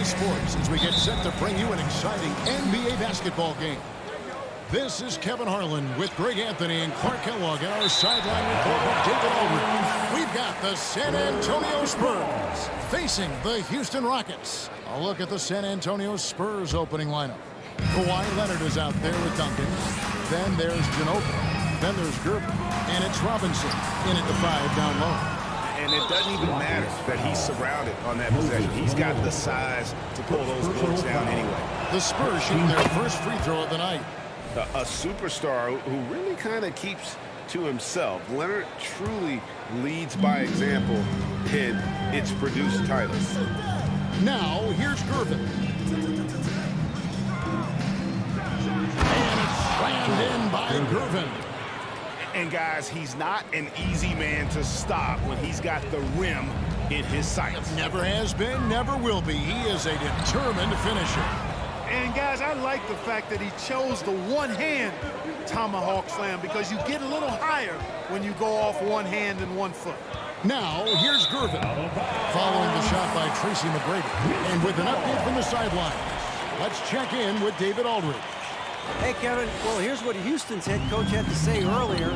Sports as we get set to bring you an exciting NBA basketball game. This is Kevin Harlan with Greg Anthony and Clark Kellogg and our sideline reporter David Aldridge. We've got the San Antonio Spurs facing the Houston Rockets. A look at the San Antonio Spurs opening lineup. Kawhi Leonard is out there with Duncan. Then there's Ginobili. Then there's Gervin. And it's Robinson in at the 5 down low. And it doesn't even matter that he's surrounded on that possession. He's got the size to pull those bullets down anyway. The Spurs shooting their first free throw of the night. A superstar who really kind of keeps to himself. Leonard truly leads by example, and it's produced titles. Now, here's Gervin. And it's slammed in by Gervin. And guys, he's not an easy man to stop when he's got the rim in his sights. Never has been, never will be. He is a determined finisher. And guys, I like the fact that he chose the one-hand tomahawk slam because you get a little higher when you go off one hand and 1 foot. Now, here's Gervin. Following the shot by Tracy McGrady. And with an update from the sidelines, let's check in with David Aldridge. Hey, Kevin. Well, here's what Houston's head coach had to say earlier.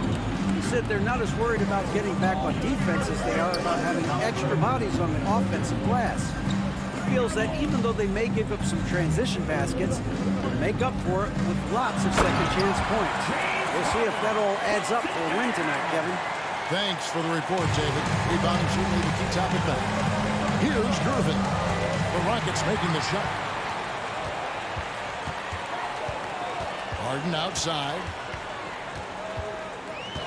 He said they're not as worried about getting back on defense as they are about having extra bodies on the offensive glass. He feels that even though they may give up some transition baskets, they'll make up for it with lots of second-chance points. We'll see if that all adds up for a win tonight, Kevin. Thanks for the report, David. Rebounding certainly the key topic there. Here's Gervin. The Rockets making the shot. Harden outside.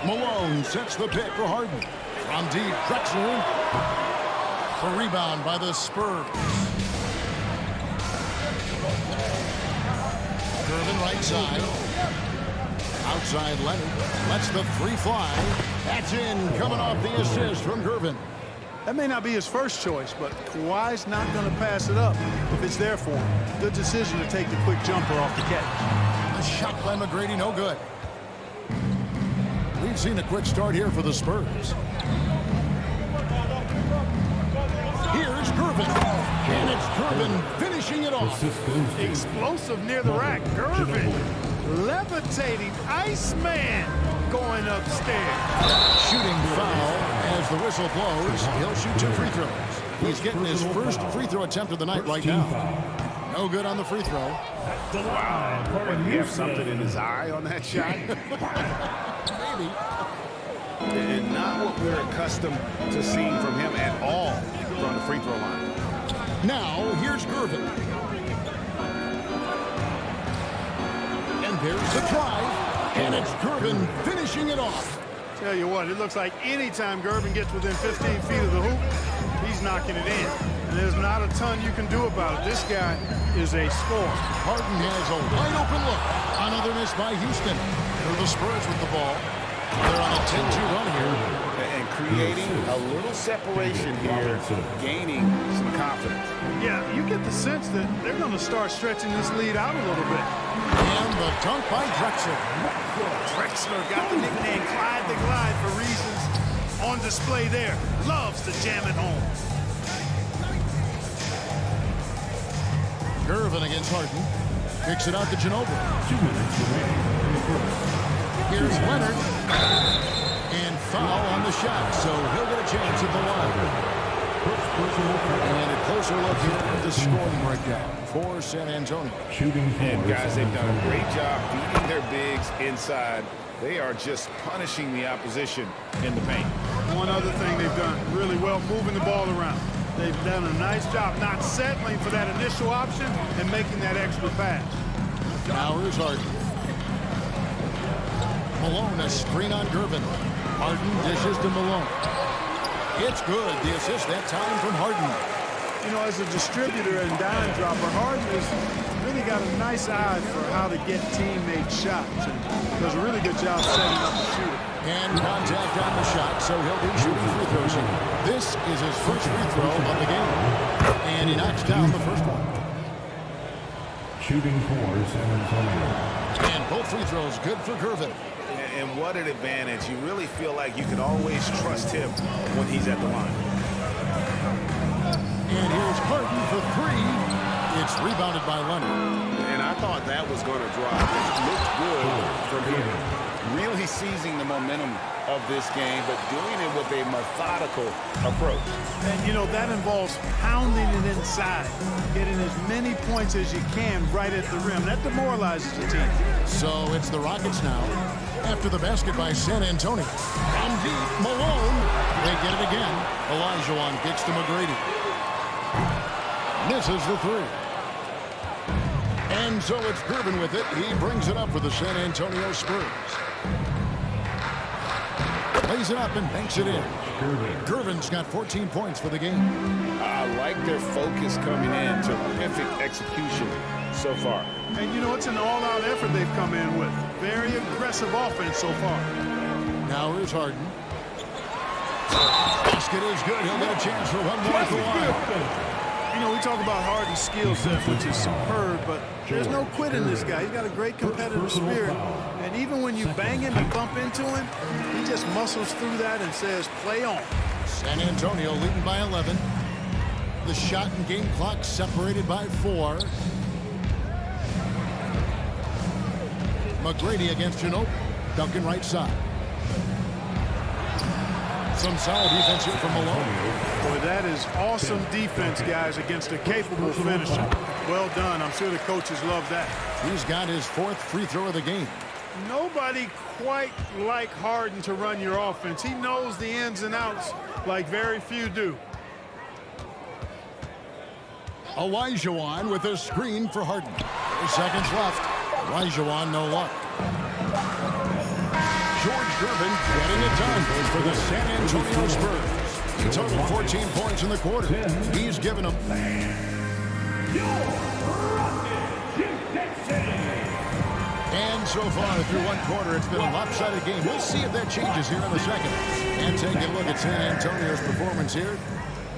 Malone sets the pick for Harden. From deep, Drexler. The rebound by the Spurs. Gervin right side. Outside Leonard. Lets the three fly. That's in, coming off the assist from Gervin. That may not be his first choice, but Kawhi's not going to pass it up if it's there for him. Good decision to take the quick jumper off the catch. A shot by McGrady, no good. We've seen a quick start here for the Spurs. Here's Gervin. And it's Gervin finishing it off. Explosive near the rack. Gervin levitating. Iceman going upstairs. Shooting foul as the whistle blows. He'll shoot 2 free throws. He's getting his first free throw attempt of the night right now. No good on the free throw. Wow. But he have something in his eye on that shot? Maybe. And not what we're accustomed to seeing from him at all from the free throw line. Now, here's Gervin. And there's the drive. And it's Gervin finishing it off. Tell you what, it looks like anytime Gervin gets within 15 feet of the hoop, he's knocking it in. And there's not a ton you can do about it. This guy is a scorer. Harden has a wide open look. Another miss by Houston. They're the Spurs with the ball. They're on a 10-2 run here. And creating a little separation here, gaining some confidence. Yeah, you get the sense that they're going to start stretching this lead out a little bit. And the dunk by Drexler. Drexler got the nickname Clyde the Glide for reasons on display there. Loves to jam it home. Gervin against Harden. Kicks it out to Ginobili. 2 minutes remaining in the first. Here's Leonard. And foul on the shot, so he'll get a chance at the line. And a closer look here at the scoring breakdown for San Antonio. And guys, they've done a great job beating their bigs inside. They are just punishing the opposition in the paint. One other thing they've done really well, moving the ball around. They've done a nice job not settling for that initial option and making that extra pass. Now here's Harden. Malone, a screen on Gervin. Harden dishes to Malone. It's good. The assist that time from Harden. You know, as a distributor and dime dropper, Harden has really got a nice eye for how to get teammate shots. And does a really good job setting up the shooter. And contact on the shot, so he'll be shooting free throws here. This is his first free throw of the game. And he knocks down the first one. Shooting for San Antonio. And both free throws good for Gervin. And what an advantage. You really feel like you can always trust him when he's at the line. And here's Harden for 3. It's rebounded by Leonard. And I thought that was going to drop. It looked good from him. Really seizing the momentum of this game, but doing it with a methodical approach. And, you know, that involves pounding it inside, getting as many points as you can right at the rim. That demoralizes the team. So it's the Rockets now. After the basket by San Antonio. And deep, Malone. They get it again. Olajuwon kicks to McGrady. Misses the three. And so it's Gervin with it. He brings it up for the San Antonio Spurs. Lays it up and banks it in. Gervin's got 14 points for the game. I like their focus coming in. Terrific execution so far. And, you know, it's an all-out effort they've come in with. Very aggressive offense so far. Now here's Harden. Basket is good. He'll get a chance for one more at the line. You know, we talk about Harden's skill set, which is superb, but there's no quit in this guy. He's got a great competitive spirit. And even when you bang him and bump into him, he just muscles through that and says, play on. San Antonio leading by 11. The shot and game clock separated by 4. McGrady against Ginobili. Duncan right side. Some solid defense here from Malone. Boy, that is awesome defense, guys, against a capable finisher. Well done. I'm sure the coaches love that. He's got his 4th free throw of the game. Nobody quite like Harden to run your offense. He knows the ins and outs like very few do. Olajuwon with a screen for Harden. 4 seconds left. Olajuwon no luck. George Gervin getting it done for the San Antonio Spurs. He totaled 14 points in the quarter. He's given them. And so far through one quarter, it's been a lopsided game. We'll see if that changes here in the second. And take a look at San Antonio's performance here.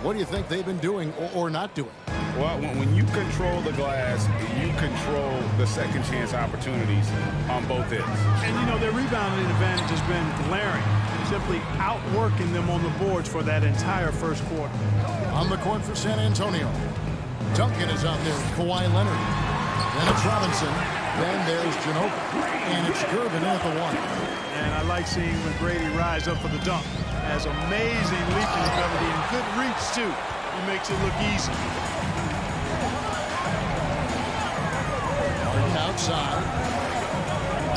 What do you think they've been doing or not doing? Well, when you control the glass, you control the second chance opportunities on both ends. And, you know, their rebounding advantage has been glaring, simply outworking them on the boards for that entire first quarter. On the court for San Antonio. Duncan is out there with Kawhi Leonard. Then it's Robinson. Then there's Ginobili. And it's Gervin in at the 1. And I like seeing McGrady rise up for the dunk. Has amazing leaping ability and good reach, too. He makes it look easy. Harden outside.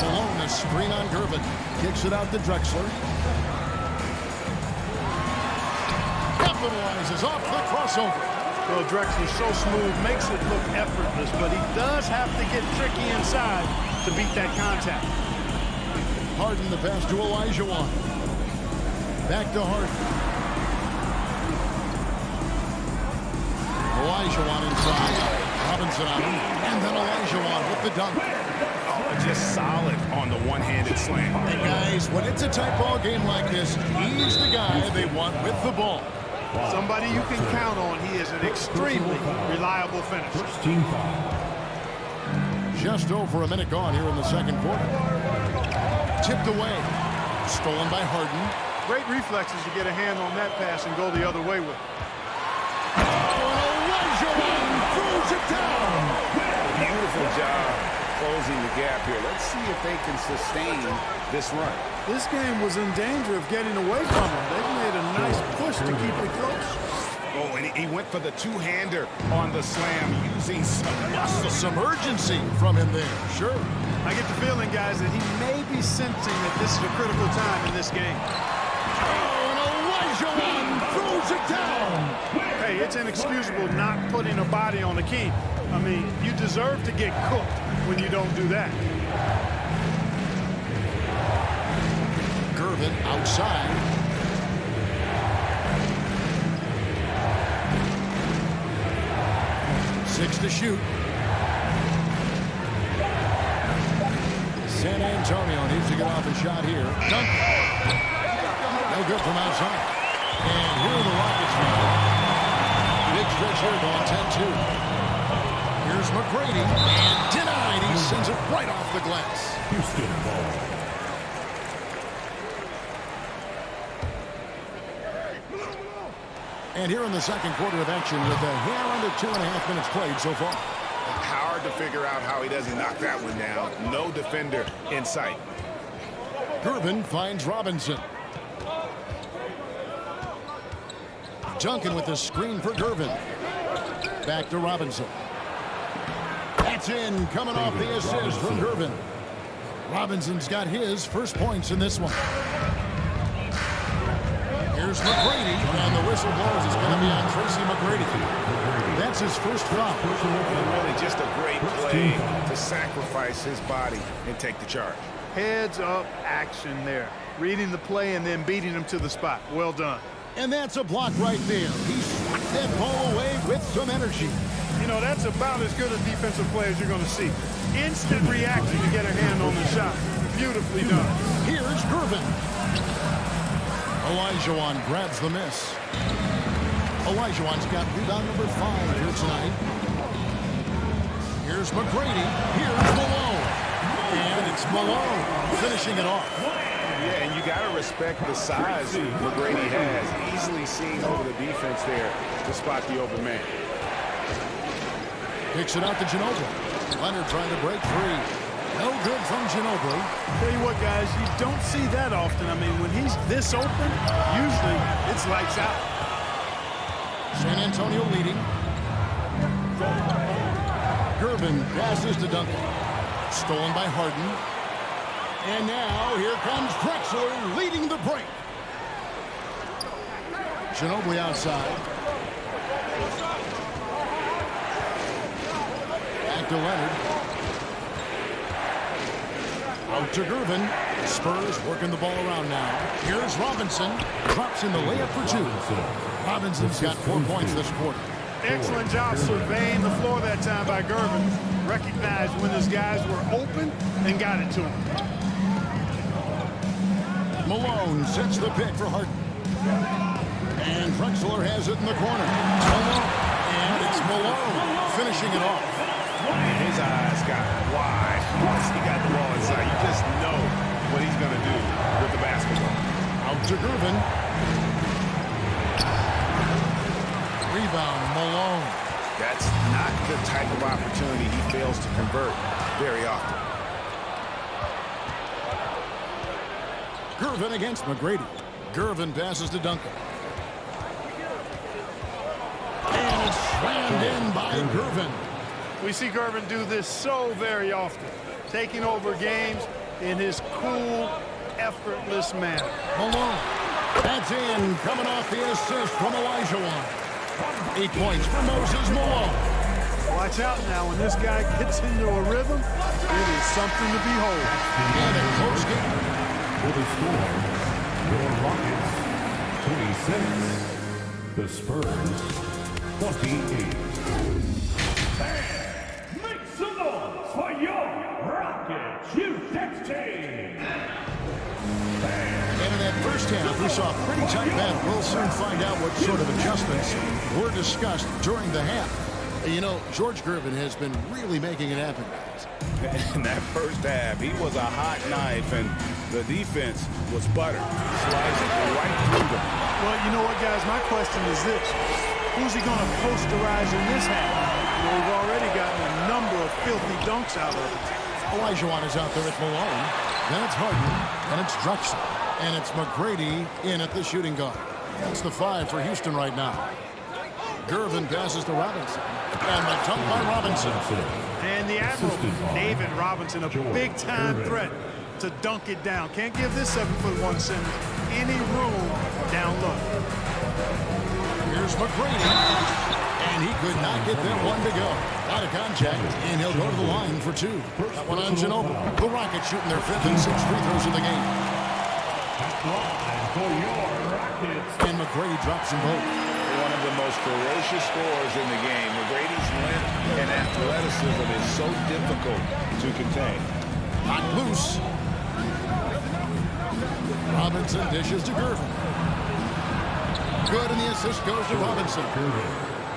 Malone, a screen on Gervin. Kicks it out to Drexler. Capitalizes off the crossover. Well, Drexler's so smooth, makes it look effortless, but he does have to get tricky inside to beat that contact. Harden the pass to Olajuwon. Back to Harden. Olajuwon inside. Robinson on him. And then Olajuwon with the dunk. Oh, just solid on the one-handed slam. And guys, when it's a tight ball game like this, he's the guy they want with the ball. Somebody you can count on. He is an extremely reliable finisher. Just over a minute gone here in the second quarter. Tipped away. Stolen by Harden. Great reflexes to get a hand on that pass and go the other way with it. Olajuwon throws it down. Beautiful job closing the gap here. Let's see if they can sustain this run. This game was in danger of getting away from them. They've made a nice push to keep it close. Oh, and he went for the two-hander on the slam using some muscle. Some urgency from him there. Sure. I get the feeling, guys, that he may be sensing that this is a critical time in this game. Oh, and Olajuwon throws it down. Hey, it's inexcusable not putting a body on the key. I mean, you deserve to get cooked when you don't do that. Gervin outside. Six to shoot. San Antonio needs to get off a shot here. Dunk. No good from outside. And here are the Rockets now. Big stretch here going 10-2. Here's McGrady. And denied. He sends it right off the glass. Houston ball. And here in the second quarter of action with a hair under 2.5 minutes played so far. Hard to figure out how he doesn't knock that one down. No defender in sight. Gervin finds Robinson. Duncan with the screen for Gervin. Back to Robinson. That's in, coming off the assist from Gervin. Robinson's got his first points in this one. Here's McGrady, and the whistle blows. It's going to be on Tracy McGrady. That's his first foul. Really just a great play to sacrifice his body and take the charge. Heads up action there. Reading the play and then beating him to the spot. Well done. And that's a block right there. He swats that ball away with some energy. You know, that's about as good a defensive play as you're going to see. Instant reaction to get a hand on the shot. Beautifully done. Here's Gervin. Olajuwon grabs the miss. Olajuwon's got rebound number 5 here tonight. Here's McGrady. Here's Malone. And it's Malone finishing it off. Yeah, and you got to respect the size McGrady has. Easily seen over the defense there to spot the open man. Kicks it out to Ginobili. Leonard trying to break free. No good from Ginobili. Tell you what, guys, you don't see that often. I mean, when he's this open, usually it's lights out. San Antonio leading. Gervin passes to Duncan. Stolen by Harden. And now here comes Drexler leading the break. Ginobili outside. Back to Leonard. Out to Gervin. Spurs working the ball around now. Here's Robinson. Drops in the layup for 2. Robinson's got 4 points this quarter. Excellent job surveying the floor that time by Gervin. Recognized when his guys were open and got it to him. Malone sets the pick for Harden. And Drexler has it in the corner. Malone. And it's Malone finishing it off. His eyes got wide once he got the ball inside. You just know what he's going to do with the basketball. Out to Gervin. Rebound, Malone. That's not the type of opportunity he fails to convert very often. Gervin against McGrady. Gervin passes to Duncan. And it's slammed in by Gervin. We see Gervin do this so very often, taking over games in his cool, effortless manner. Malone. That's in, coming off the assist from Olajuwon. 8 points for Moses Malone. Watch out now, when this guy gets into a rhythm, it is something to behold. And a close game. For the score, your Rockets 26, the Spurs 28. Make some noise for your Rockets Houston team. And in that first half, we saw a pretty tight battle. We'll soon find out what sort of adjustments were discussed during the half. You know, George Gervin has been really making it happen, guys. In that first half, he was a hot knife, and the defense was butter, slicing right through them. Well, you know what, guys? My question is this. Who's he going to posterize in this half? You know, we've already gotten a number of filthy dunks out of it. Olajuwon is out there at Malone. Then it's Harden. Then it's Drexler. And it's McGrady in at the shooting guard. That's the 5 for Houston right now. Gervin passes to Robinson. And the dunk by Robinson. And the Admiral, David Robinson, a big-time threat to dunk it down. Can't give this 7'1" center any room down low. Here's McGrady. And he could not get that one to go. Out of contact, and he'll go to the line for 2. That one on Ginobili. The Rockets shooting their 5th and 6th free throws of the game. For your Rockets. And McGrady drops them both. One of the most ferocious scorers in the game. McGrady's length and athleticism is so difficult to contain. Knocked loose. Robinson dishes to Gervin. Good, and the assist goes to Robinson.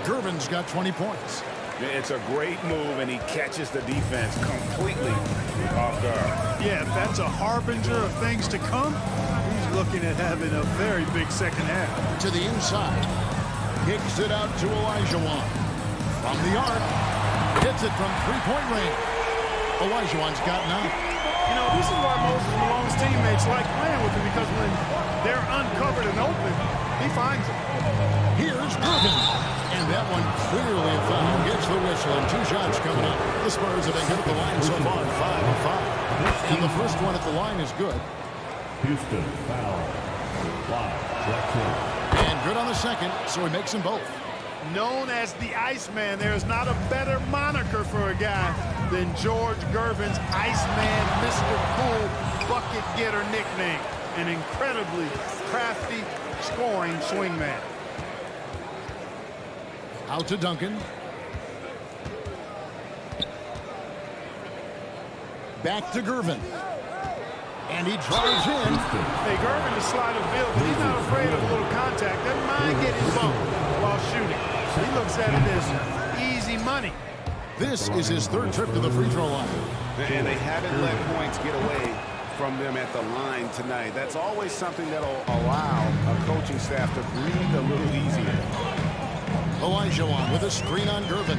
Gervin's got 20 points. It's a great move, and he catches the defense completely off guard. Yeah, if that's a harbinger of things to come, he's looking at having a very big second half. To the inside. Kicks it out to Olajuwon. From the arc. Hits it from three-point range. Olajuwon's got 9. You know, this is why Moses Malone's teammates like playing with him, because when they're uncovered and open, he finds them. Here's Gervin. And that one clearly a foul. Gets the whistle and 2 shots coming up. The Spurs have been good at the line so far, 5 of 5. And the first one at the line is good. Houston foul. 5. Drexler. And good on the second, so he makes them both. Known as the Iceman, there is not a better moniker for a guy than George Gervin's Iceman, Mr. Cool bucket getter nickname. An incredibly crafty scoring swingman. Out to Duncan. Back to Gervin. And he drives in. Hey, Gervin is slide of build, but he's not afraid of a little contact. Doesn't mind getting bumped while shooting. He looks at it as easy money. This is his 3rd trip to the free throw line. And they haven't let points get away from them at the line tonight. That's always something that'll allow a coaching staff to breathe a little easier. Olajuwon with a screen on Gervin.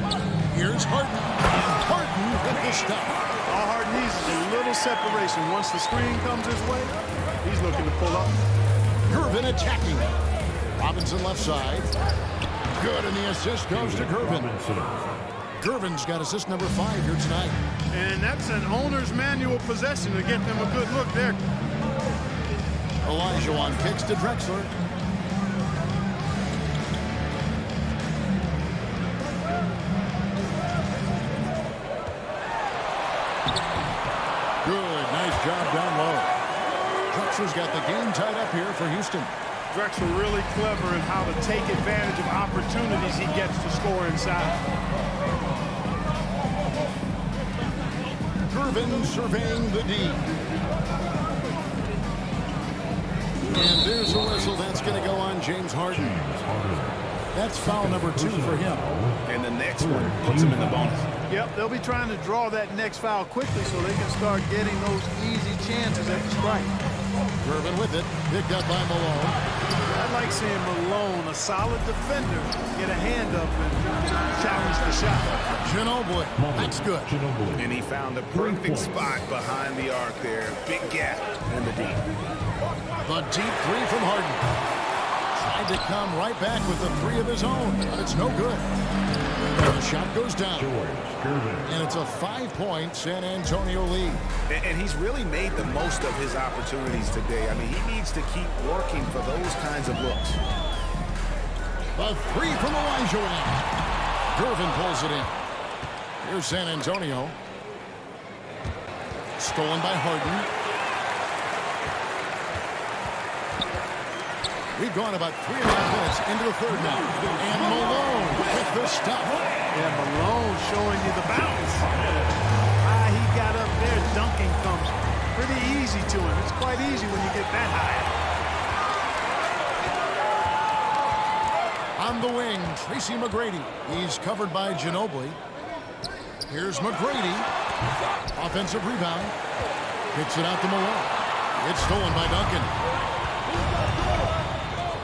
Here's Harden. And Harden with the stop. All Harden needs is a little separation. Once the screen comes his way, he's looking to pull up. Gervin attacking. Robinson left side. Good, and the assist goes to Gervin. Gervin's got assist number 5 here tonight. And that's an owner's manual possession to get them a good look there. Olajuwon kicks to Drexler. Good, nice job down low. Drexler's got the game tied up here for Houston. Drexler really clever in how to take advantage of opportunities he gets to score inside. Gervin surveying the D. And there's a whistle. That's going to go on James Harden. That's foul number 2 for him. And the next one puts him in the bonus. Yep, they'll be trying to draw that next foul quickly so they can start getting those easy chances at the strike. Gervin with it, picked up by Malone. I like seeing Malone, a solid defender, get a hand up and challenge the shot. Ginobili, that's good. And he found the perfect spot behind the arc there. Big gap in the deep. The deep 3 from Harden. Tried to come right back with the 3 of his own, but it's no good. And the shot goes down. And it's a 5-point San Antonio lead. And he's really made the most of his opportunities today. I mean, he needs to keep working for those kinds of looks. The 3 from Olajuwon. Gervin pulls it in. Here's San Antonio. Stolen by Harden. We've gone about 3.5 minutes into the 3rd now. And Malone with the stop. Yeah, Malone showing you the bounce. He got up there. Dunking comes pretty easy to him. It's quite easy when you get that high. On the wing, Tracy McGrady. He's covered by Ginobili. Here's McGrady. Offensive rebound. Kicks it out to Malone. It's stolen by Duncan.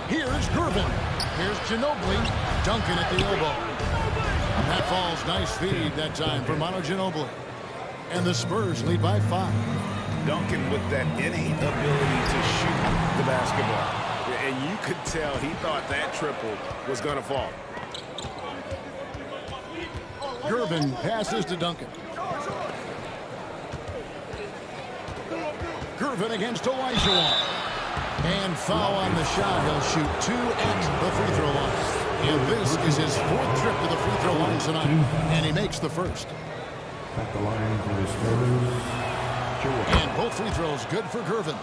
Here's Gervin. Here's Ginobili. Duncan at the elbow. That falls. Nice feed that time for Manu Ginobili. And the Spurs lead by 5. Duncan with that innate ability to shoot the basketball. And you could tell he thought that triple was going to fall. Gervin passes to Duncan. Gervin against Olajuwon. And foul on the shot. He'll shoot 2 at the free throw line. And this is his 4th trip to the free throw line tonight. And he makes the first. At the line for the Spurs, George. And both free throws good for Gervin.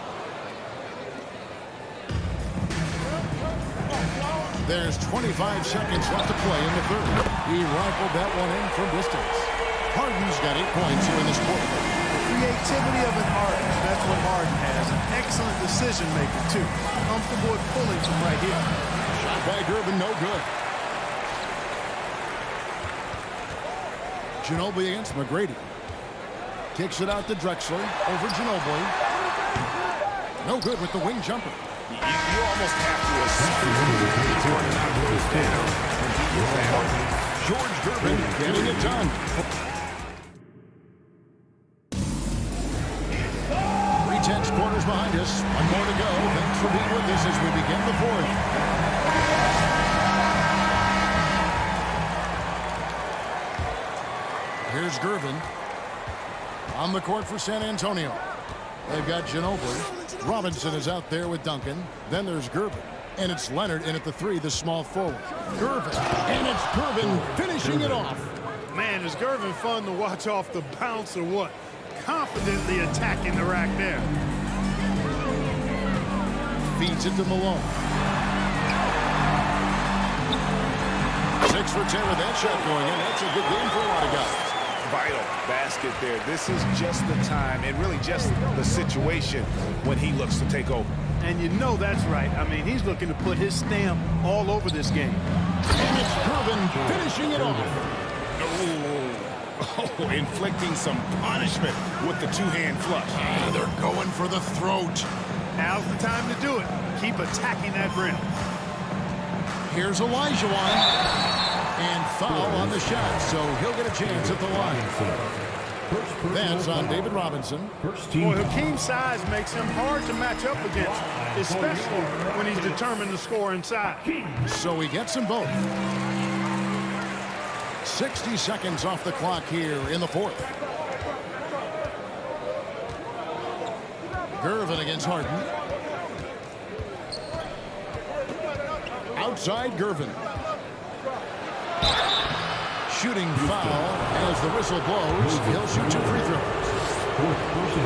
There's 25 seconds left to play in the 3rd. He rifled that one in from distance. Harden's got 8 points here in this quarter. Creativity of an artist. That's what Harden has. An excellent decision maker, too. Comfortable at pulling from right here. Shot by Gervin, no good. Ginobili against McGrady. Kicks it out to Drexler. Over Ginobili. No good with the wing jumper. You almost have to assume he's going to knock those down and beat your family. George Gervin getting it done. 3 quarters behind us. One more to go. Thanks for being with us as we begin the fourth. Here's Gervin on the court for San Antonio. They've got Ginobili. Robinson is out there with Duncan. Then there's Gervin. And it's Leonard in at the 3, the small forward. Gervin. And it's Gervin finishing it off. Man, is Gervin fun to watch off the bounce or what? Confidently attacking the rack there. Feeds it to Malone. 6 for 10 with that shot going in. That's a good game for a lot of guys. Vital basket there. This is just the time and really just the situation when he looks to take over. And you know that's right. I mean, he's looking to put his stamp all over this game. And it's Gervin finishing it off. Oh, inflicting some punishment with the two-hand flush. And they're going for the throat. Now's the time to do it. Keep attacking that rim. Here's Olajuwon. And foul on the shot, so he'll get a chance at the line. That's on David Robinson. Boy, Hakeem's size makes him hard to match up against, especially when he's determined to score inside. So he gets them both. 60 seconds off the clock here in the fourth. Gervin against Harden. Outside Gervin. Shooting foul as the whistle blows. He'll shoot 2 free throws.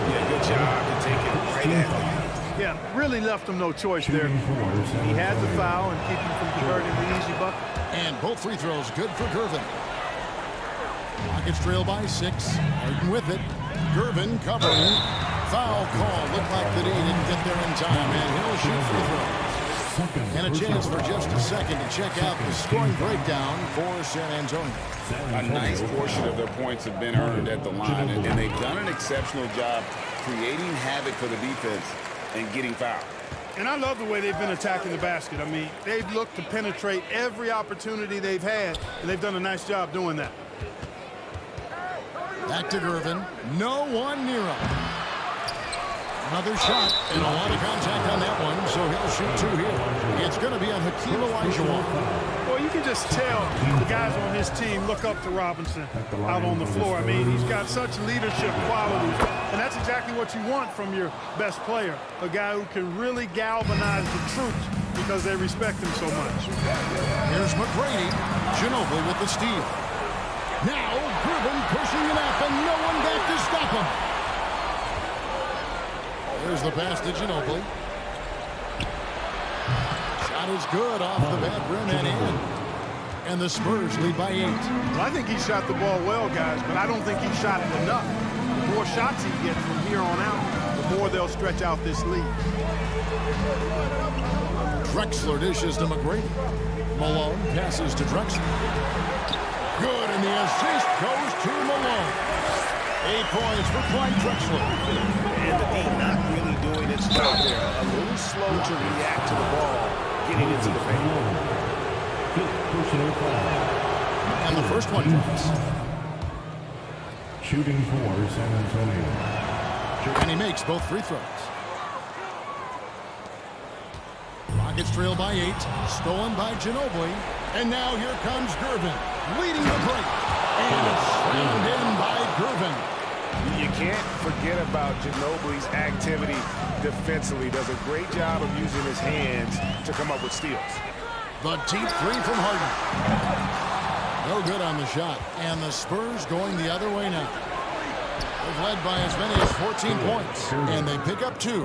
Yeah, good job to take it right at him. Yeah, really left him no choice there. He had the foul and keep him from converting the easy bucket. And both free throws good for Gervin. Rockets trail by 6. Harden with it. Gervin covering. Foul call. Looked like that he didn't get there in time, and he'll shoot free throws. And a chance for just a second to check out the scoring breakdown for San Antonio. A nice portion of their points have been earned at the line, and they've done an exceptional job creating havoc for the defense and getting fouled. And I love the way they've been attacking the basket. I mean, they've looked to penetrate every opportunity they've had, and they've done a nice job doing that. Back to Gervin. No one near him. Another shot, and a lot of contact on that one, so he'll shoot 2 here. It's going to be on Hakeem Olajuwon. Well, you can just tell the guys on his team look up to Robinson out on the floor. I mean, he's got such leadership qualities, and that's exactly what you want from your best player, a guy who can really galvanize the troops because they respect him so much. Here's McGrady. Ginobili with the steal. Now, Gervin pushing it up, and no one back to stop him. There's the pass to Ginobili. Shot is good off the back rim and in. And the Spurs lead by 8. Well, I think he shot the ball well, guys, but I don't think he shot it enough. The more shots he gets from here on out, the more they'll stretch out this lead. Drexler dishes to McGrady. Malone passes to Drexler. Good, and the assist goes to Malone. 8 points for Clyde Drexler. And the D not really doing its job there. A little slow to react to the ball getting into the paint. And the first one drops. Shooting for San Antonio. And he makes both free throws. Rockets trail by 8. Stolen by Ginobili. And now here comes Gervin, leading the break. And it's slammed in by Gervin. You can't forget about Ginobili's activity defensively. Does a great job of using his hands to come up with steals. The deep 3 from Harden. No good on the shot. And the Spurs going the other way now. They've led by as many as 14 points. And they pick up 2.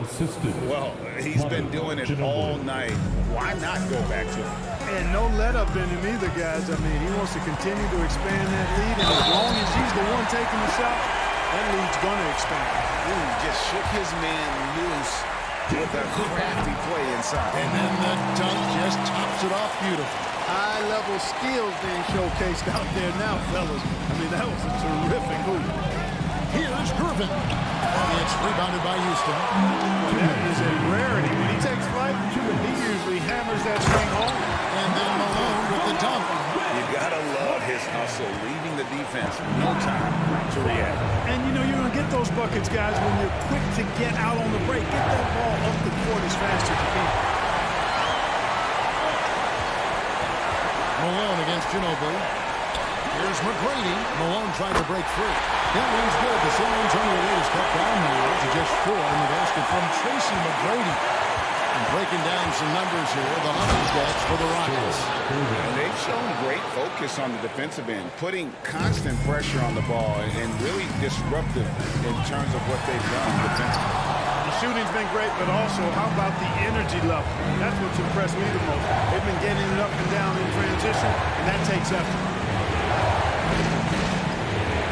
Well, he's been doing it all night. Why not go back to him? And no let-up in him either, guys. I mean, he wants to continue to expand that lead. And as long as he's the one taking the shot, that lead's going to expand. Ooh, just shook his man loose with a crafty play inside. And then the dunk just tops it off beautifully. High-level skills being showcased out there now, fellas. I mean, that was a terrific hoop. Here's Gervin. It's rebounded by Houston. That is a rarity. When he takes flight, defense no time to react. And, you know, you're going to get those buckets, guys, when you're quick to get out on the break. Get that ball up the court as fast as you can. Malone against Ginobili. Here's McGrady. Malone trying to break free. That one's good. The San Antonio lead is cut down now to just 4 in the basket from Tracy McGrady. And breaking down some numbers here, the Hunters stats for the Rockets. And they've shown great focus on the defensive end, putting constant pressure on the ball and really disruptive in terms of what they've done defensively. The shooting's been great, but also, how about the energy level? That's what's impressed me the most. They've been getting it up and down in transition, and that takes effort.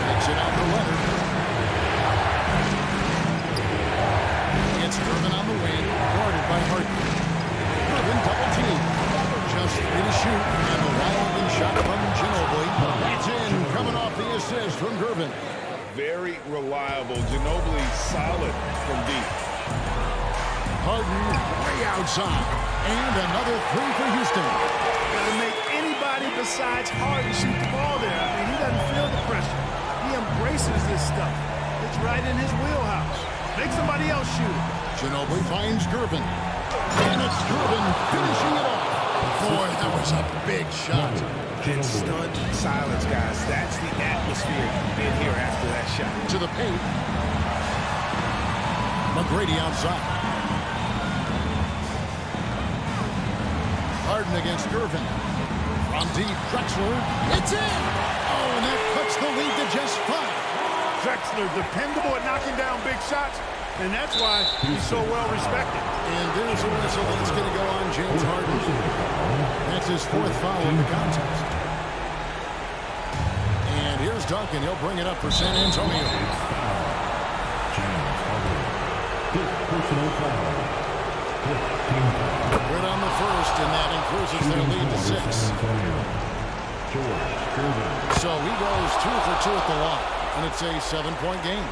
Takes it out to Leonard. It's Irvin on the wing, guarded by Harden. Irvin double team. Just 3 to shoot, and the wide-open shot from Ginobili. It's in, coming off the assist from Gervin. Very reliable. Ginobili solid from deep. Harden way outside. And another 3 for Houston. Got to make anybody besides Harden shoot the ball there. I mean, he doesn't feel the pressure. He embraces this stuff. It's right in his wheelhouse. Make somebody else shoot it. Ginobili finds Gervin. And it's Gervin finishing it off. Boy, that was a big shot. And stunned silence, guys. That's the atmosphere in here after that shot. To the paint. McGrady outside. Harden against Gervin. From deep, Drexler. It's in! Oh, and that cuts the lead to just 5. Drexler, dependable at knocking down big shots, and that's why he's so well respected. And there's a whistle that's going to go on James Harden. That's his 4th foul in the contest. And here's Duncan. He'll bring it up for San Antonio. James Harden. 5th personal foul. 15 foul. Good on the first, and that increases their lead to 6. George Gervin. So he goes 2 for 2 at the line, and it's a 7-point game.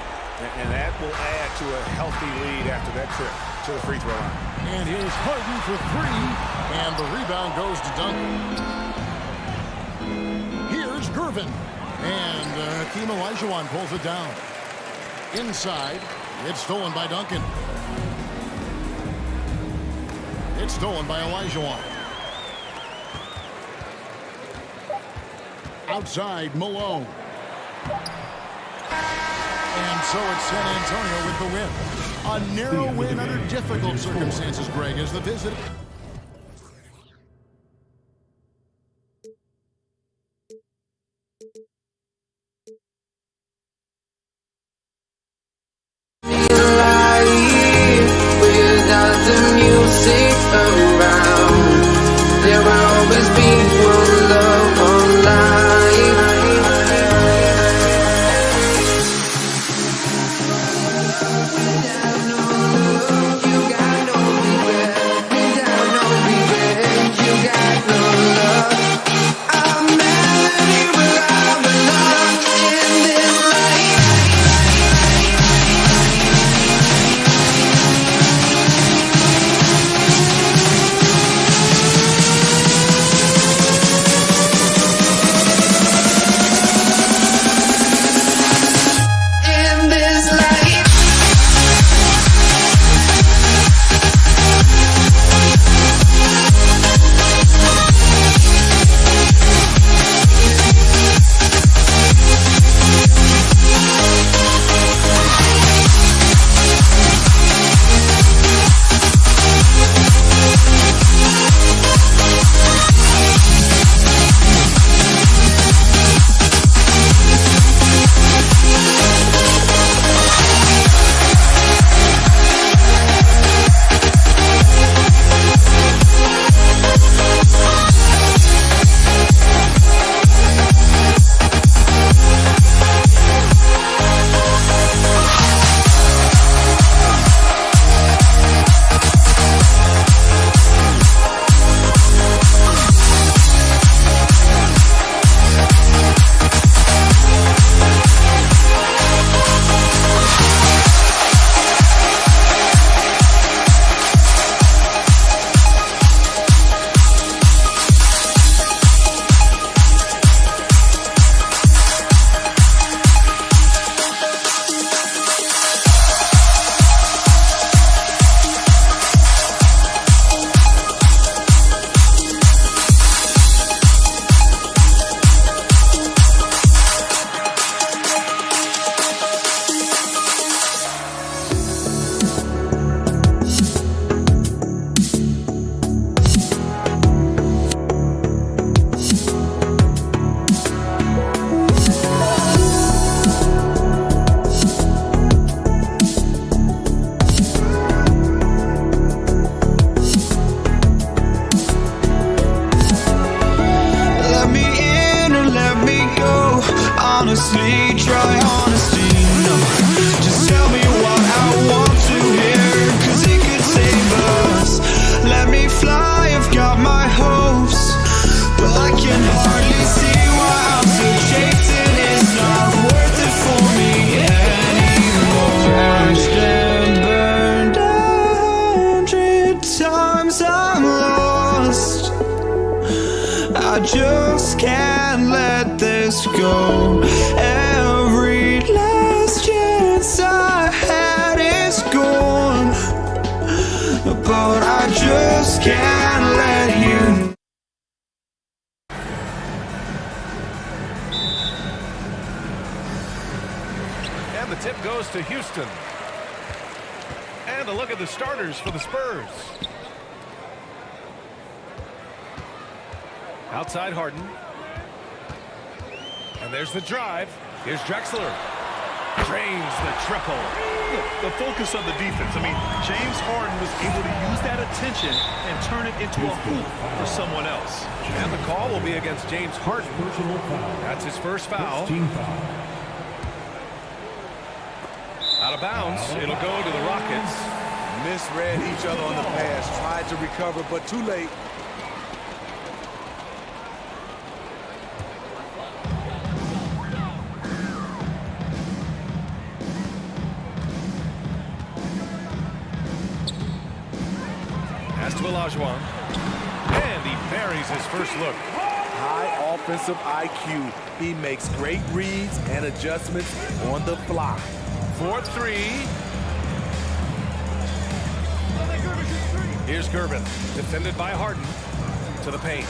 And that will add to a healthy lead after that trip to the free throw line. And here's Harden for 3, and the rebound goes to Duncan. Here's Gervin, and Hakeem Olajuwon pulls it down. Inside, it's stolen by Duncan. It's stolen by Olajuwon. Outside, Malone. And so it's San Antonio with the win. A narrow win under difficult circumstances, Greg, as the visit. Without the music around, there will always be one love on life. Without no love, you got nowhere. Without no can hardly see why I'm still chasing. It's not worth it for me anymore. Crashed and burned 100 times I'm lost. I just can't let this go. Every last chance I had is gone, but I just can't let you. And the tip goes to Houston. And a look at the starters for the Spurs. Outside Harden. And there's the drive. Here's Drexler. Drains the triple. The focus of the defense. I mean, James Harden was able to use that attention and turn it into a hoop for someone else. And the call will be against James Harden. That's his first foul. Out of bounds. It'll go to the Rockets. Misread each other on the pass. Tried to recover, but too late. To Olajuwon. And he buries his first look. High offensive IQ. He makes great reads and adjustments on the fly. 4-3. Here's Gervin. Defended by Harden. To the paint.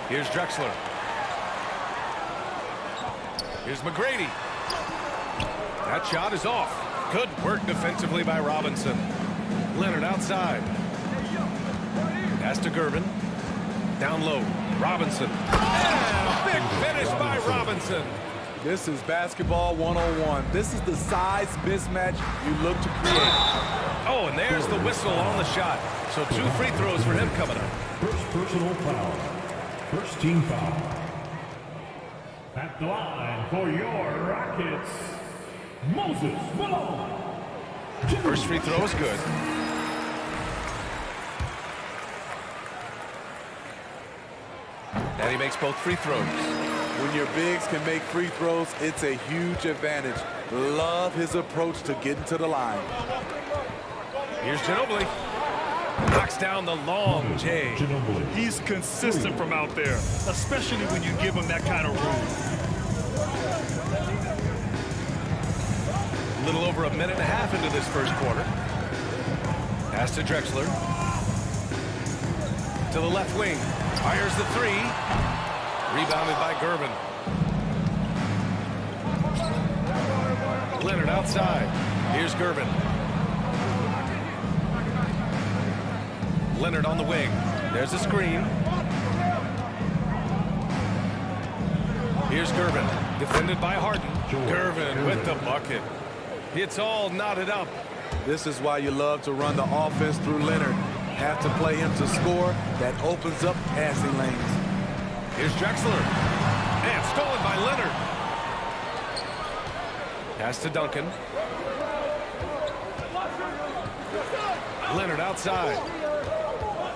Here's Drexler. Here's McGrady. That shot is off. Good work defensively by Robinson. Leonard outside. Pass to Gervin. Down low. Robinson. And a big finish by Robinson. This is basketball 101. This is the size mismatch you look to create. Oh, and there's the whistle on the shot. So 2 free throws for him coming up. First personal foul. First team foul. At the line for your Rockets, Moses Malone. First free throw is good. And he makes both free throws. When your bigs can make free throws, it's a huge advantage. Love his approach to getting to the line. Here's Ginobili. Knocks down the long J. He's consistent from out there, especially when you give him that kind of room. A little over a minute and a half into this first quarter. Pass to Drexler. To the left wing. Fires the 3. Rebounded by Gervin. Leonard outside. Here's Gervin. Leonard on the wing. There's a screen. Here's Gervin. Defended by Harden. Gervin with the bucket. It's all knotted up. This is why you love to run the offense through Leonard. Have to play him to score. That opens up passing lanes. Here's Drexler. And stolen by Leonard. Pass to Duncan. Leonard outside.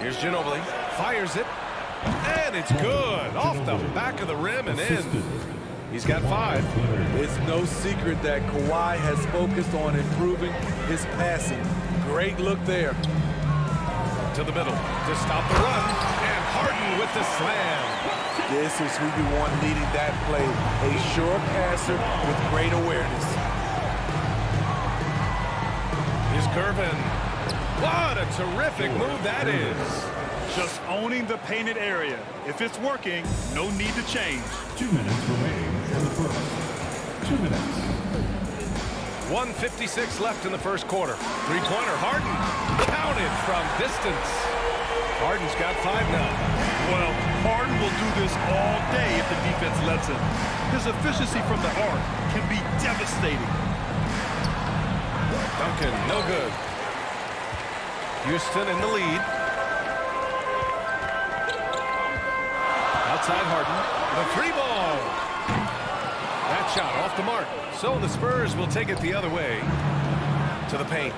Here's Ginobili. Fires it. And it's good. Off the back of the rim and in. He's got 5. It's no secret that Kawhi has focused on improving his passing. Great look there. To the middle to stop the run. And Harden with the slam. This is who you want leading that play. A sure passer with great awareness. Here's Gervin. What a terrific move that is. Just owning the painted area. If it's working, no need to change. 2 minutes remaining in the first. 2 minutes. 1:56 left in the first quarter. Three-pointer, Harden. Counted from distance. Harden's got 5 now. Well, Harden will do this all day if the defense lets him. His efficiency from the arc can be devastating. Duncan, no good. Houston in the lead. Outside Harden. The 3-ball. That shot off the mark. So the Spurs will take it the other way. To the paint.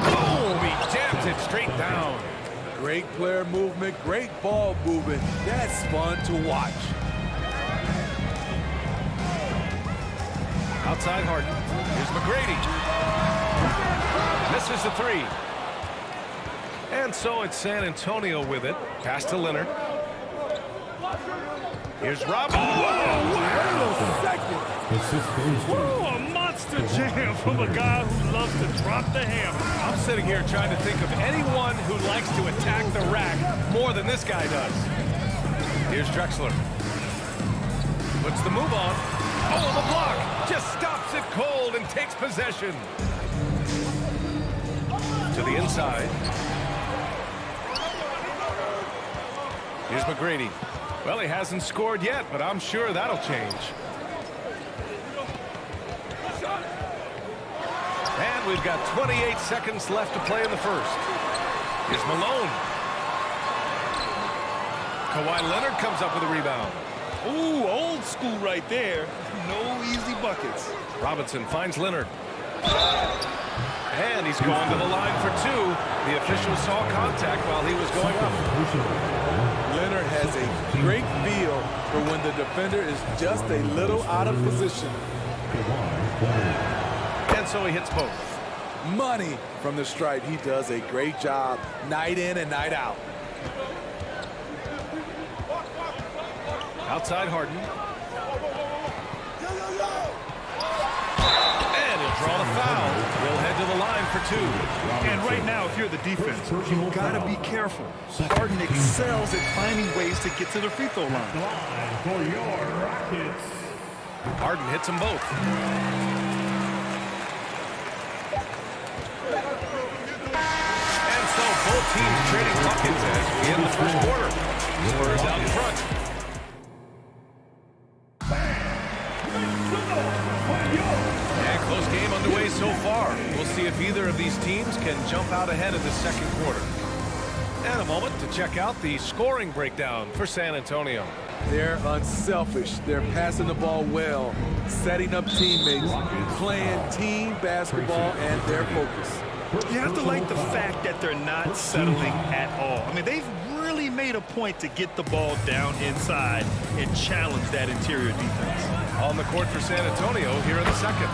Oh, he jams it straight down. Great player movement, great ball movement. That's fun to watch. Outside Harden. Here's McGrady. Misses the three. And so it's San Antonio with it. Pass to Leonard. Here's Robin. Whoa, a monster jam from a guy who loves to drop the hammer. I'm sitting here trying to think of anyone who likes to attack the rack more than this guy does. Here's Drexler. Puts the move on. Oh, the block. Just stops it cold and takes possession. To the inside. Here's McGrady. Well, he hasn't scored yet, but I'm sure that'll change. And we've got 28 seconds left to play in the first. Here's Malone. Kawhi Leonard comes up with a rebound. Ooh, old school right there. No easy buckets. Robinson finds Leonard. And he's going to the line for two. The official saw contact while he was going up. Leonard has a great feel for when the defender is just a little out of position. And so he hits both. Money from the stripe. He does a great job night in and night out. Outside Harden. And he'll draw the foul. He'll head to the line for two. And right now, if you're the defense, you've got to be careful. Harden excels at finding ways to get to the free throw line. For your Rockets. Harden hits them both. And so both teams trading buckets as we end the first quarter. Spurs out in front. And close game underway so far. We'll see if either of these teams can jump out ahead in the second quarter. And a moment to check out the scoring breakdown for San Antonio. They're unselfish. They're passing the ball well, setting up teammates, playing team basketball, and their focus. You have to like the fact that they're not settling at all. I mean, they've really made a point to get the ball down inside and challenge that interior defense. On the court for San Antonio here in the second.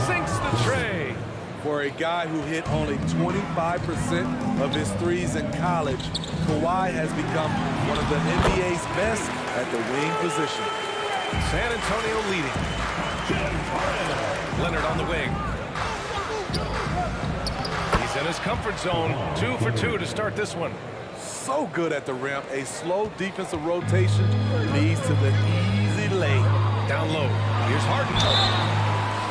Sinks the tray. For a guy who hit only 25% of his threes in college, Kawhi has become one of the NBA's best at the wing position. San Antonio leading. Leonard on the wing. He's in his comfort zone. 2 for 2 to start this one. So good at the rim. A slow defensive rotation leads to the easy lay. Down low. Here's Harden.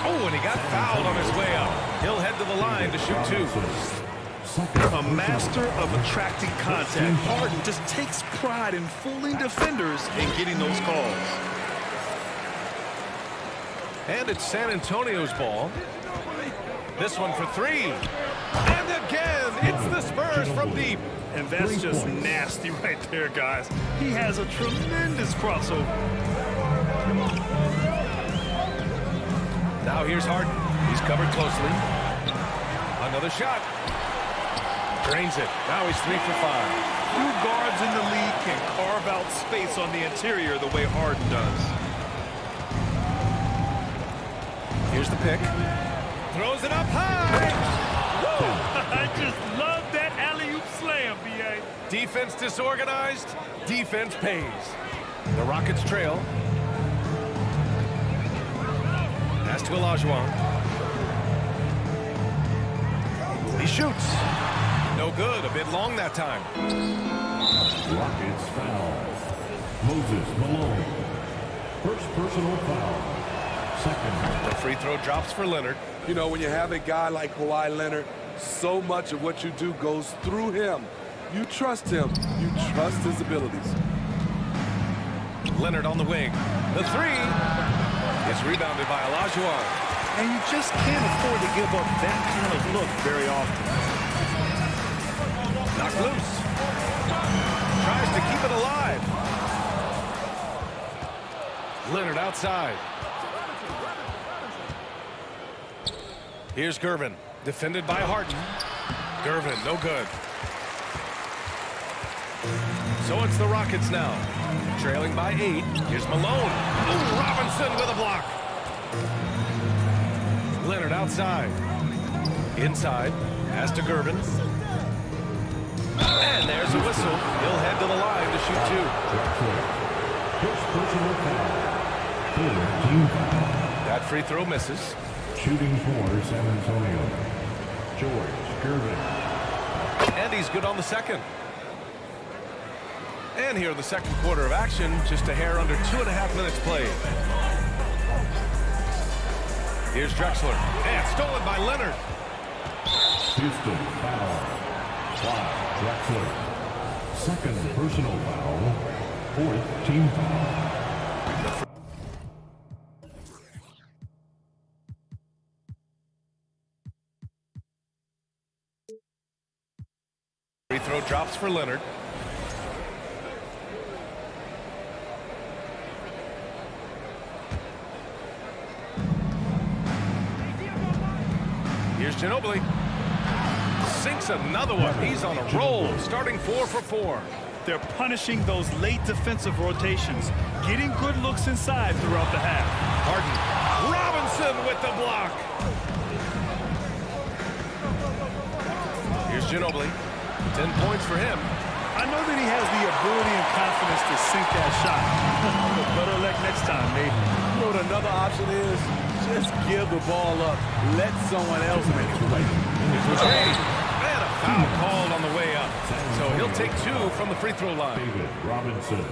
Oh, and he got fouled on his way up. He'll head to the line to shoot two. A master of attracting contact. Harden just takes pride in fooling defenders and getting those calls. And it's San Antonio's ball. This one for three. And again, it's the Spurs from deep. And that's just nasty right there, guys. He has a tremendous crossover. Now here's Harden. He's covered closely. Another shot. Drains it. Now he's 3 for 5. Few guards in the league can carve out space on the interior the way Harden does. Here's the pick. Throws it up high. I just love that alley-oop slam, B.A. Defense disorganized. Defense pays. The Rockets trail. Pass to Olajuwon. He shoots. No good. A bit long that time. Rockets foul. Moses Malone. First personal foul. Second. The free throw drops for Leonard. You know, when you have a guy like Kawhi Leonard, so much of what you do goes through him. You trust him. You trust his abilities. Leonard on the wing. The three is rebounded by Olajuwon. And you just can't afford to give up that kind of look very often. Knocked loose. Tries to keep it alive. Leonard outside. Here's Gervin. Defended by Harden. Gervin, no good. So it's the Rockets now. Trailing by 8. Here's Malone. Ooh, Robinson with a block. Leonard outside. Inside. Pass to Gervin. And there's a whistle. He'll head to the line to shoot 2. First personal foul. Third team foul. That free throw misses. Shooting for San Antonio. George Gervin. And he's good on the second. And here in the second quarter of action, just a hair under 2.5 minutes played. Here's Drexler. And stolen by Leonard. Houston foul. 5 Drexler. Second personal foul. Fourth team foul. Free throw drops for Leonard. Here's Ginobili. Sinks another one. He's on a roll, starting 4 for 4. They're punishing those late defensive rotations, getting good looks inside throughout the half. Harden. Robinson with the block. Here's Ginobili. 10 points for him. I know that he has the ability and confidence to sink that shot. Better luck next time, maybe. You know what another option is? Just give the ball up. Let someone else make it play. And a foul called on the way up. So he'll take 2 from the free throw line. David Robinson.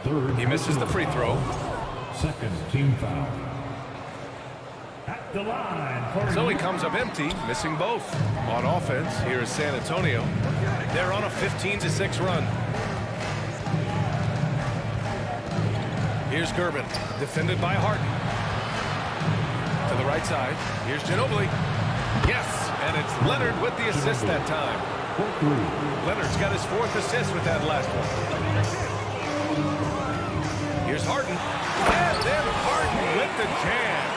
Third. He misses the free throw. Second team foul. At the line. So he comes up empty, missing both. On offense, here is San Antonio. They're on a 15-6 run. Here's Gervin, defended by Harden. To the right side, here's Ginobili. Yes, and it's Leonard with the assist that time. Leonard's got his 4th assist with that last one. Here's Harden. And then Harden with the jam.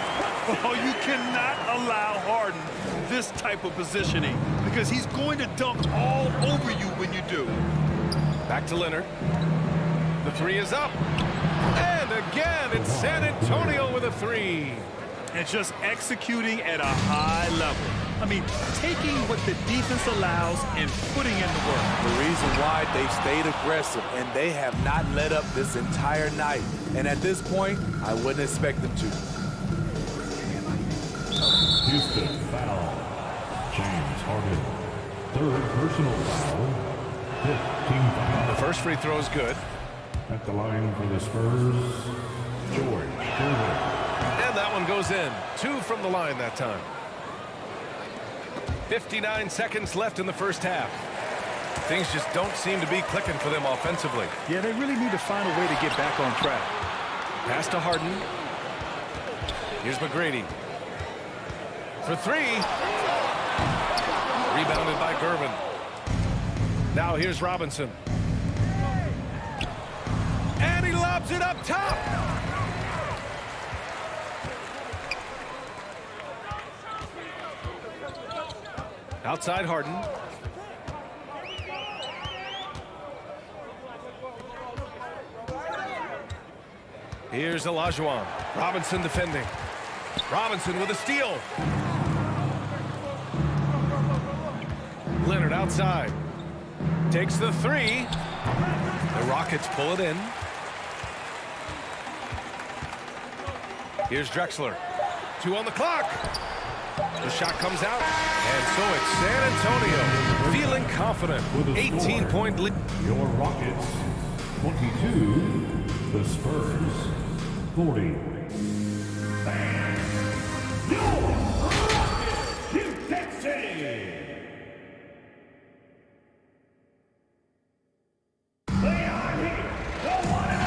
Oh, you cannot allow Harden this type of positioning because he's going to dunk all over you when you do. Back to Leonard. The 3 is up. And again, it's San Antonio with a 3. And just executing at a high level. I mean, taking what the defense allows and putting in the work. The reason why they've stayed aggressive and they have not let up this entire night. And at this point, I wouldn't expect them to. Houston foul. James Harden. Third personal foul. Fifth team foul. The first free throw is good. At the line for the Spurs, George Gervin. And that one goes in. 2 from the line that time. 59 seconds left in the first half. Things just don't seem to be clicking for them offensively. Yeah, they really need to find a way to get back on track. Pass to Harden. Here's McGrady. For 3. Rebounded by Gervin. Now here's Robinson. And he lobs it up top. Outside Harden. Here's Olajuwon. Robinson defending. Robinson with a steal. Leonard outside. Takes the 3. The Rockets pull it in. Here's Drexler. 2 on the clock. The shot comes out. And so it's San Antonio feeling confident. 18-point lead. Your Rockets, 22. The Spurs, 40. And your Rockets, Houston City.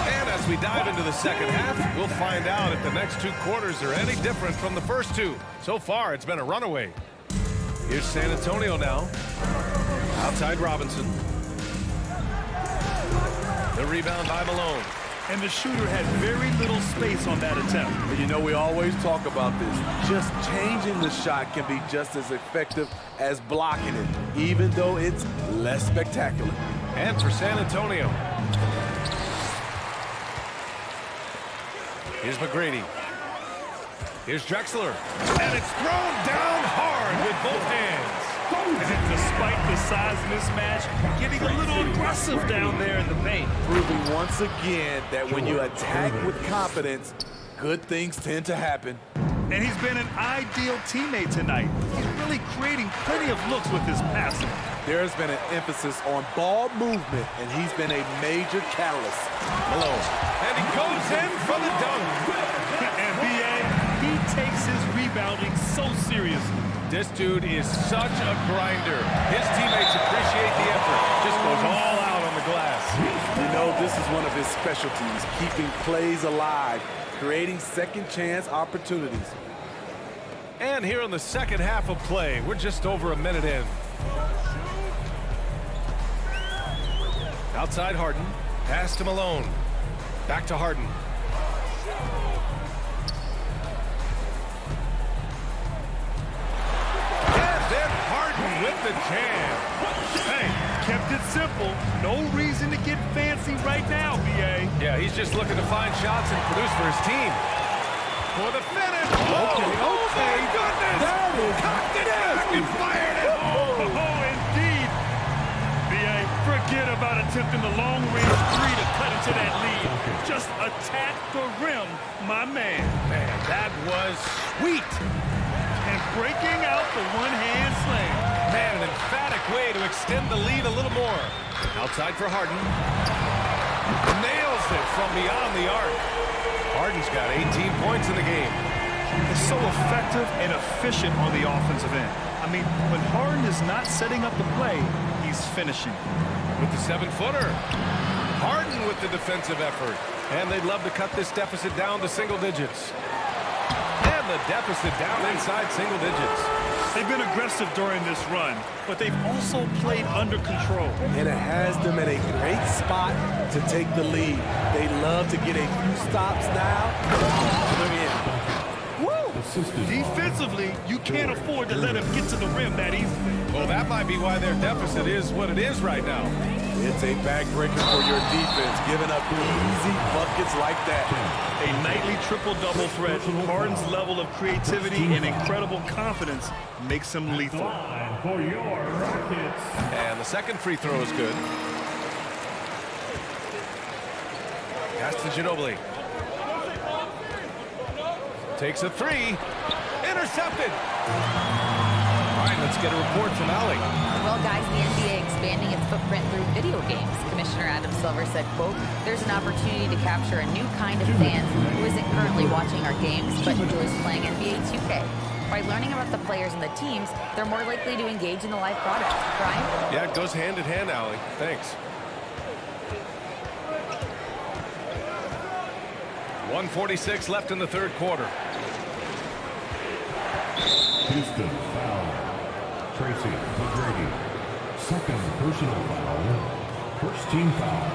And as we dive into the second half, we'll find out if the next 2 quarters are any different from the first 2. So far, it's been a runaway. Here's San Antonio now. Outside Robinson. The rebound by Malone. And the shooter had very little space on that attempt. And you know, we always talk about this. Just changing the shot can be just as effective as blocking it, even though it's less spectacular. And for San Antonio. Here's McGrady. Here's Drexler. And it's thrown down hard with both hands. And despite the size mismatch, getting a little aggressive down there in the paint. Proving once again that when you attack with confidence, good things tend to happen. And he's been an ideal teammate tonight. He's really creating plenty of looks with his passing. There's been an emphasis on ball movement, and he's been a major catalyst. Malone. And he goes in for the dunk. And B.A., he takes his rebounding so seriously. This dude is such a grinder. His teammates appreciate the effort. Just goes all out on the glass. You know, this is one of his specialties, keeping plays alive, creating second chance opportunities. And here in the second half of play, we're just over a minute in. Outside Harden, pass to Malone. Back to Harden. And then Harden with the jam. Hey, kept it simple. No reason to get fancy right now, B.A. Yeah, he's just looking to find shots and produce for his team. For the finish. Oh my goodness. That is cocked it back and fired it. Oh, indeed. B.A., forget about attempting the long-range three to cut into that lead. Just attack the rim, my man. Man, that was sweet. And breaking out the one-hand slam. Man, an emphatic way to extend the lead a little more. Outside for Harden. Nails it from beyond the arc. Harden's got 18 points in the game. It's so effective and efficient on the offensive end. I mean, when Harden is not setting up the play, he's finishing. With the 7-footer. Harden with the defensive effort. And they'd love to cut this deficit down to single digits. And the deficit down inside single digits. They've been aggressive during this run, but they've also played under control. And it has them at a great spot to take the lead. They love to get a few stops now. Look in. Defensively, you can't afford to let him get to the rim that easily. Well, that might be why their deficit is what it is right now. It's a backbreaker for your defense, giving up easy buckets like that. A nightly triple-double threat. Harden's level of creativity and incredible confidence makes him lethal. For your Rockets. And the second free throw is good. Pass to Ginobili. Takes a three. Intercepted. All right, let's get a report from Allie. Well, guys, the NBA expanding its footprint through video games. Commissioner Adam Silver said, quote, "There's an opportunity to capture a new kind of fan who isn't currently watching our games but enjoys playing NBA 2K. By learning about the players and the teams, they're more likely to engage in the live product." Brian? Yeah, it goes hand in hand, Allie. Thanks. 1:46 left in the third quarter. Houston foul. Tracy McGrady. Second personal foul. First team foul.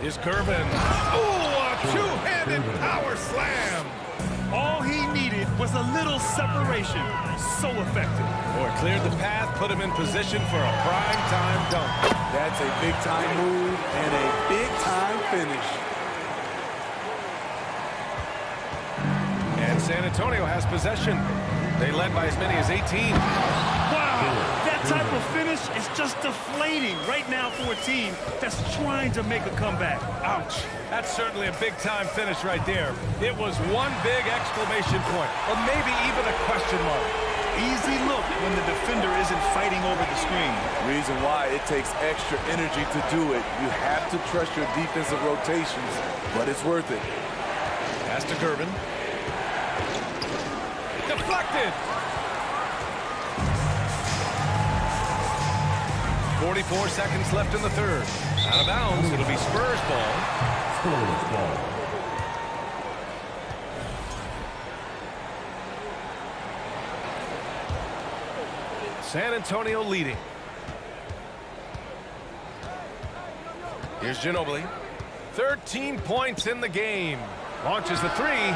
Here's Gervin. Oh, a two-handed power slam. All he needed was a little separation. So effective. Boy, cleared the path, put him in position for a prime-time dunk. That's a big-time move and a big-time finish. And San Antonio has possession. They led by as many as 18. Wow, that type of finish is just deflating right now for a team that's trying to make a comeback. Ouch. That's certainly a big-time finish right there. It was one big exclamation point, or maybe even a question mark. Easy look when the defender isn't fighting over the screen. Reason why it takes extra energy to do it. You have to trust your defensive rotations, but it's worth it. Pass to Gervin. Deflected. 44 seconds left in the third. Out of bounds. It'll be Spurs ball. Spurs ball. San Antonio leading. Here's Ginobili. 13 points in the game. Launches the three.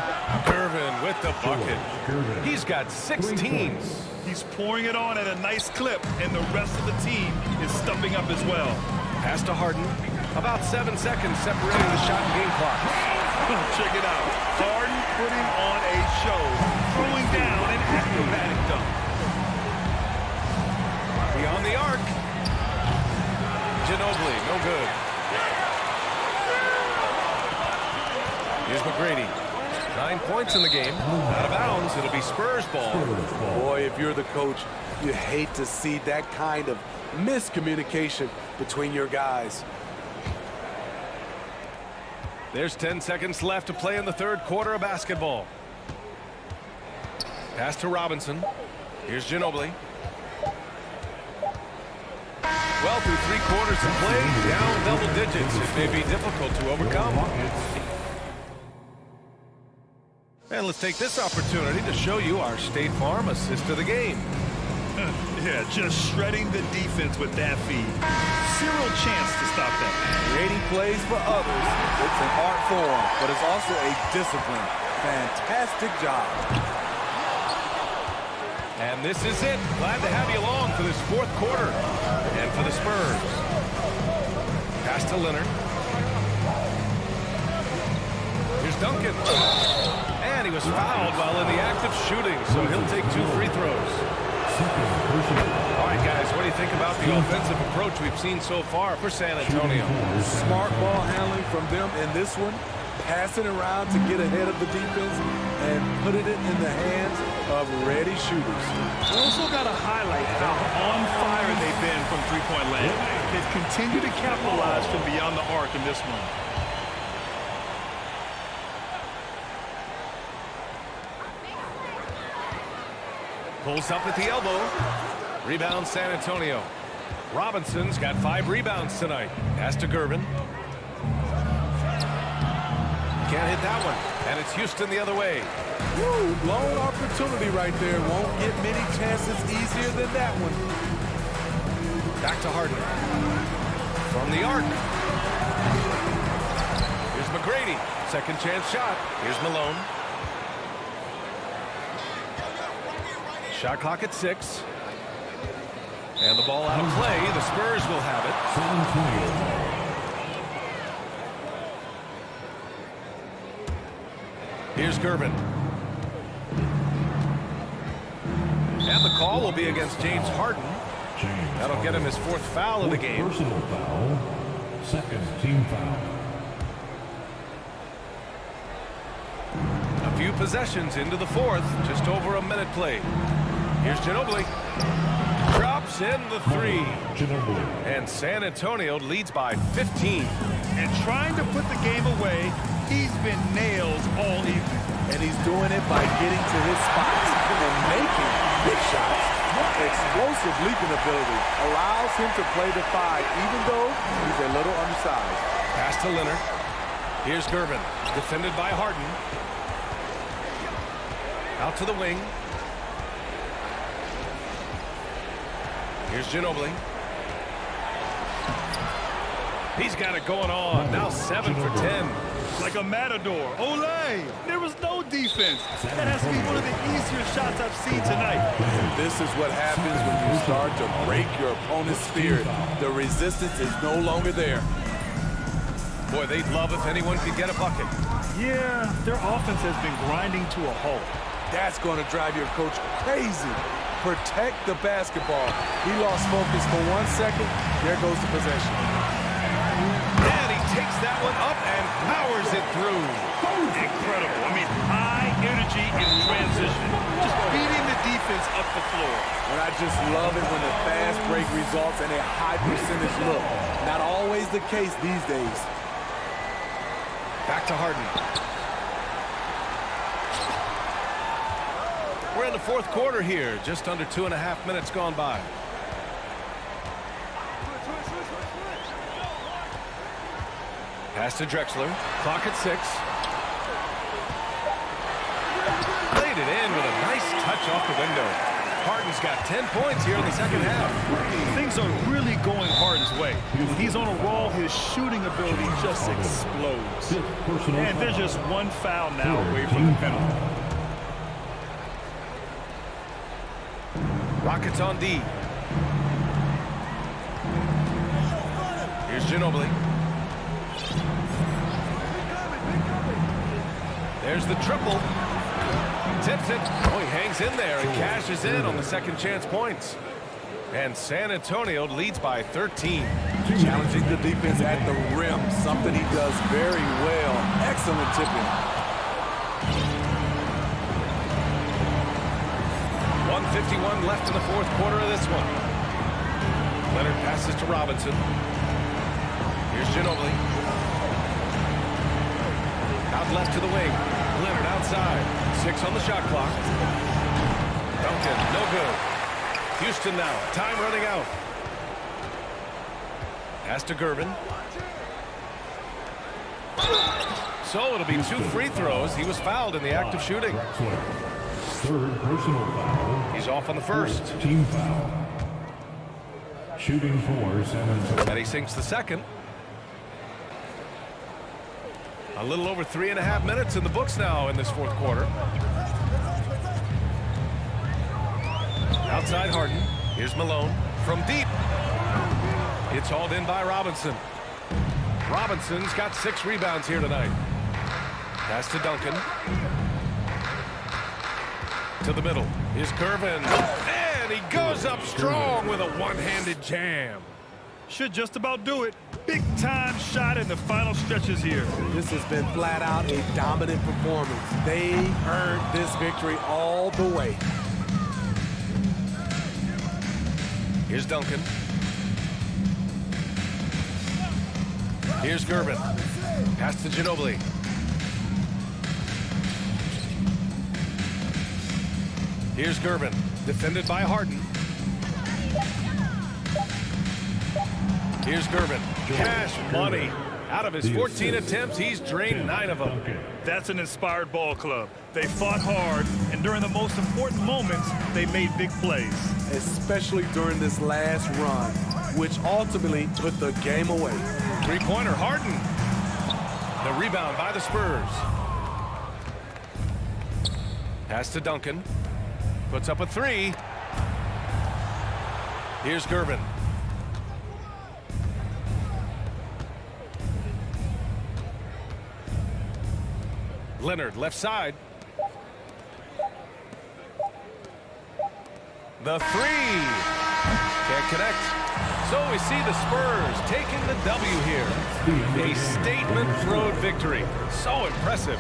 Gervin with the bucket. He's got 16. He's pouring it on at a nice clip, and the rest of the team is stepping up as well. Pass to Harden. About 7 seconds separating the shot and game clock. Check it out. Harden putting on a show, throwing down an acrobatic dunk. Beyond the arc. Ginobili, no good. Here's McGrady. 9 points in the game. Out of bounds. It'll be Spurs ball. Boy, if you're the coach, you hate to see that kind of miscommunication between your guys. There's 10 seconds left to play in the third quarter of basketball. Pass to Robinson. Here's Ginobili. Well, through 3 quarters of play, down double digits. It may be difficult to overcome. And let's take this opportunity to show you our State Farm assist of the game. Yeah, just shredding the defense with that feed. Zero chance to stop that. Creating plays for others, it's an art form, but it's also a discipline. Fantastic job. And this is it. Glad to have you along for this fourth quarter. And for the Spurs. Pass to Leonard. Here's Duncan. And he was fouled while in the act of shooting, so he'll take 2 free throws. All right, guys, what do you think about the offensive approach we've seen so far for San Antonio? Smart ball handling from them in this one, passing around to get ahead of the defense and putting it in the hands of ready shooters. We also got to highlight how on fire they've been from three-point land. They've continued to capitalize from beyond the arc in this one. Pulls up at the elbow. Rebound San Antonio. Robinson's got 5 rebounds tonight. Pass to Gervin. Can't hit that one. And it's Houston the other way. Woo, blown opportunity right there. Won't get many chances easier than that one. Back to Harden. From the arc. Here's McGrady. Second chance shot. Here's Malone. Shot clock at 6. And the ball out of play. The Spurs will have it. Here's Gervin. And the call will be against James Harden. That'll get him his 4th foul of the game. Personal foul. Second team foul. A few possessions into the 4th. Just over a minute played. Here's Ginobili. Drops in the 3. And San Antonio leads by 15. And trying to put the game away, he's been nails all evening. And he's doing it by getting to his spots and making big shots. Explosive leaping ability allows him to play the 5, even though he's a little undersized. Pass to Leonard. Here's Gervin. Defended by Harden. Out to the wing. Here's Ginobili. He's got it going on. Now 7 for 10. Like a matador. Olay! There was no defense. That has to be one of the easier shots I've seen tonight. This is what happens when you start to break your opponent's spirit. The resistance is no longer there. Boy, they'd love if anyone could get a bucket. Yeah, their offense has been grinding to a halt. That's going to drive your coach crazy. Protect the basketball. He lost focus for 1 second. There goes the possession. And he takes that one up and powers it through. Incredible. I mean, high energy in transition. Just beating the defense up the floor. And I just love it when the fast break results in a high percentage look. Not always the case these days. Back to Harden. We're in the 4th quarter here. Just under 2.5 minutes gone by. Pass to Drexler. Clock at 6. Laid it in with a nice touch off the window. Harden's got 10 points here in the second half. Things are really going Harden's way. When he's on a roll, his shooting ability just explodes. And they're just one foul now away from the penalty. Rockets on D. Here's Ginobili. There's the triple. Tips it. Oh, he hangs in there and cashes in on the second chance points. And San Antonio leads by 13. Challenging the defense at the rim, something he does very well. Excellent tipping. 1:51 left in the fourth quarter of this one. Leonard passes to Robinson. Here's Ginobili. Out left to the wing. Leonard outside. 6 on the shot clock. Duncan, no good. Houston now. Time running out. Pass to Gervin. So it'll be 2 free throws. He was fouled in the act of shooting. Third personal foul. He's off on the first. Team foul. Shooting for San Antonio. And he sinks the second. A little over 3.5 minutes in the books now in this fourth quarter. Outside Harden. Here's Malone from deep. It's hauled in by Robinson. Robinson's got 6 rebounds here tonight. Pass to Duncan. To the middle. Here's Gervin. And he goes up strong with a one-handed jam. Should just about do it. Big-time shot in the final stretches here. This has been flat out a dominant performance. They earned this victory all the way. Here's Duncan. Here's Gervin. Pass to Ginobili. Here's Gervin. Defended by Harden. Here's Gervin. Cash money. Out of his 14 attempts, he's drained 9 of them. That's an inspired ball club. They fought hard, and during the most important moments, they made big plays. Especially during this last run, which ultimately put the game away. Three-pointer, Harden. The rebound by the Spurs. Pass to Duncan. Puts up a 3. Here's Gervin. Leonard, left side. The 3. Can't connect. So we see the Spurs taking the W here. A statement road victory. So impressive.